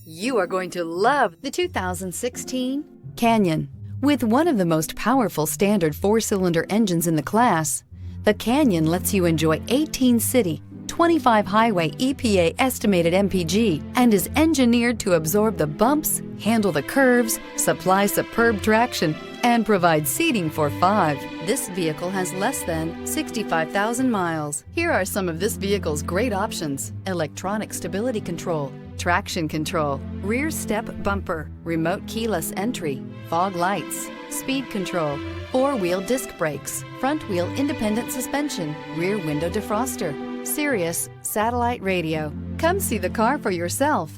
You are going to love the 2016 Canyon. With one of the most powerful standard 4-cylinder engines in the class, the Canyon lets you enjoy 18 city, 25 highway EPA estimated MPG and is engineered to absorb the bumps, handle the curves, supply superb traction, and provide seating for 5. This vehicle has less than 65,000 miles. Here are some of this vehicle's great options: electronic stability control, traction control, rear step bumper, remote keyless entry, fog lights, speed control, 4-wheel disc brakes, front wheel independent suspension, rear window defroster, Sirius satellite radio. Come see the car for yourself.